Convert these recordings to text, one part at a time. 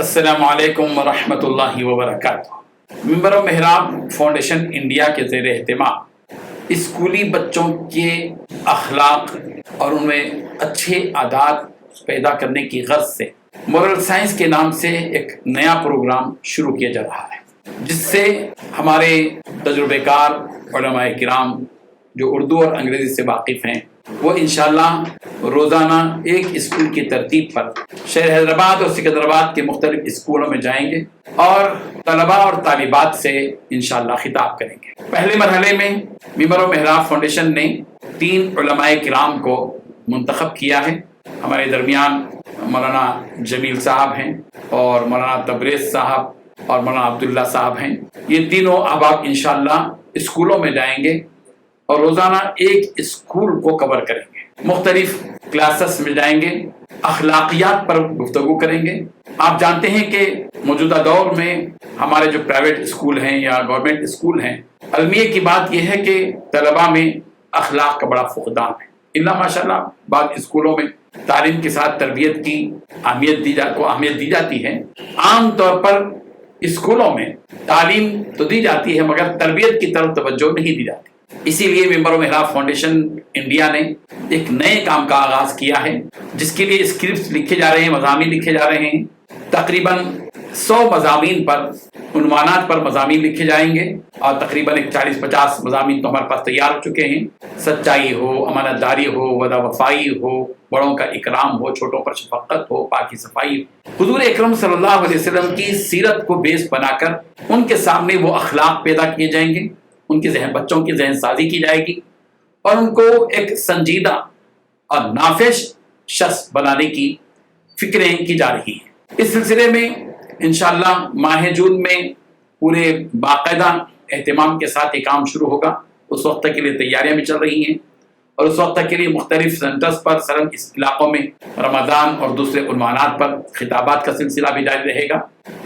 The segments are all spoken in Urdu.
السلام علیکم ورحمۃ اللہ وبرکاتہ۔ ممبر و محراب فاؤنڈیشن انڈیا کے زیر اہتمام اسکولی بچوں کے اخلاق اور ان میں اچھے عادات پیدا کرنے کی غرض سے مورل سائنس کے نام سے ایک نیا پروگرام شروع کیا جا رہا ہے، جس سے ہمارے تجربہ کار علماء کرام جو اردو اور انگریزی سے واقف ہیں وہ انشاءاللہ روزانہ ایک اسکول کی ترتیب پر شہر حیدرآباد اور سکندرآباد کے مختلف اسکولوں میں جائیں گے اور طلباء اور طالبات سے انشاءاللہ خطاب کریں گے۔ پہلے مرحلے میں ممبر و محراب فاؤنڈیشن نے 3 علماء کرام کو منتخب کیا ہے۔ ہمارے درمیان مولانا جمیل صاحب ہیں اور مولانا تبریز صاحب اور مولانا عبداللہ صاحب ہیں۔ یہ تینوں احباب انشاءاللہ اسکولوں میں جائیں گے اور روزانہ ایک اسکول کو کور کریں گے، مختلف کلاسز میں جائیں گے، اخلاقیات پر گفتگو کریں گے۔ آپ جانتے ہیں کہ موجودہ دور میں ہمارے جو پرائیویٹ اسکول ہیں یا گورنمنٹ اسکول ہیں، المیہ کی بات یہ ہے کہ طلباء میں اخلاق کا بڑا فقدان ہے۔ اللہ ماشاءاللہ بعض اسکولوں میں تعلیم کے ساتھ تربیت کی اہمیت دی جاتی ہے۔ عام طور پر اسکولوں میں تعلیم تو دی جاتی ہے مگر تربیت کی طرف توجہ نہیں دی جاتی۔ اسی لیے ممبر و محراب فاؤنڈیشن انڈیا نے ایک نئے کام کا آغاز کیا ہے، جس کے لیے اسکرپٹس لکھے جا رہے ہیں، مضامین لکھے جا رہے ہیں۔ تقریباً 100 مضامین پر، عنوانات پر مضامین لکھے جائیں گے اور تقریباً 40-50 مضامین تو ہمارے پاس تیار ہو چکے ہیں۔ سچائی ہو، امانت داری ہو، وعدہ وفائی ہو، بڑوں کا اکرام ہو، چھوٹوں پر شفقت ہو، پاکی صفائی ہو، حضور اکرم صلی اللہ علیہ وسلم کی سیرت کو بیس بنا کر ان کے سامنے وہ اخلاق پیدا کیے جائیں گے، ان کے بچوں کی ذہن سازی کی جائے گی اور ان کو ایک سنجیدہ اور نافع شخص بنانے کی فکریں کی جا رہی ہیں۔ اس سلسلے میں انشاءاللہ ماہ جون میں پورے باقاعدہ اہتمام کے ساتھ یہ کام شروع ہوگا۔ اس وقت تک کے لیے تیاریاں بھی چل رہی ہیں اور اس وقت تک کے لیے مختلف سینٹرز پر سرم اس علاقوں میں رمضان اور دوسرے عنوانات پر خطابات کا سلسلہ بھی جاری رہے گا۔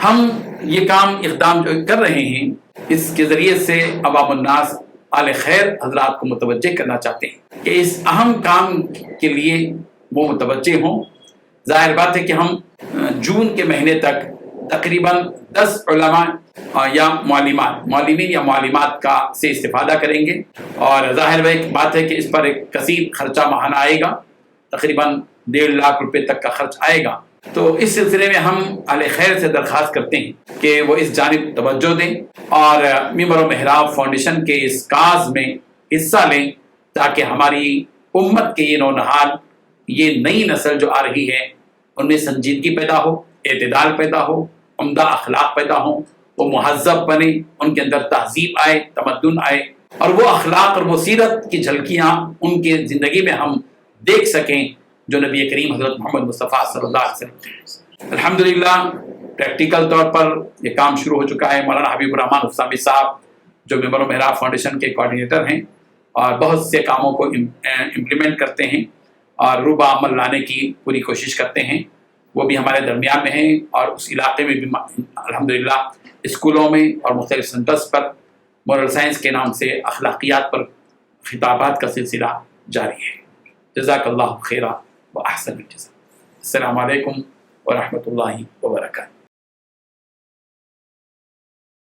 ہم یہ کام اقدام جو کر رہے ہیں، اس کے ذریعے سے عوام الناس اہل خیر حضرات کو متوجہ کرنا چاہتے ہیں کہ اس اہم کام کے لیے وہ متوجہ ہوں۔ ظاہر بات ہے کہ ہم جون کے مہینے تک تقریباً 10 علماء یا معلمین یا معلمات کا سے استفادہ کریں گے اور ظاہر بات ہے کہ اس پر ایک کثیر خرچہ ماہانہ آئے گا، تقریباً 1.5 لاکھ روپے تک کا خرچ آئے گا۔ تو اس سلسلے میں ہم اہل خیر سے درخواست کرتے ہیں کہ وہ اس جانب توجہ دیں اور ممبر و محراب فاؤنڈیشن کے اس کاز میں حصہ لیں، تاکہ ہماری امت کے یہ نونہال، یہ نئی نسل جو آ رہی ہے، ان میں سنجیدگی پیدا ہو، اعتدال پیدا ہو، عمدہ اخلاق پیدا ہوں، وہ مہذب بنے، ان کے اندر تہذیب آئے، تمدن آئے اور وہ اخلاق اور وہ سیرت کی جھلکیاں ان کے زندگی میں ہم دیکھ سکیں جو نبی کریم حضرت محمد مصطفیٰ صلی اللہ علیہ وسلم۔ الحمدللہ پریکٹیکل طور پر یہ کام شروع ہو چکا ہے۔ مولانا حبیب الرحمن حسامی صاحب جو ممبر و محراب فاؤنڈیشن کے کوآرڈینیٹر ہیں اور بہت سے کاموں کو امپلیمنٹ کرتے ہیں اور روبہ عمل لانے کی پوری کوشش کرتے ہیں، وہ بھی ہمارے درمیان میں ہیں اور اس علاقے میں بھی الحمدللہ اسکولوں میں اور مختلف سینٹرز پر مورل سائنس کے نام سے اخلاقیات پر خطابات کا سلسلہ جاری ہے۔ جزاک اللہ خیرہ و احسن الجزا۔ السلام علیکم ورحمۃ اللہ وبرکاتہ۔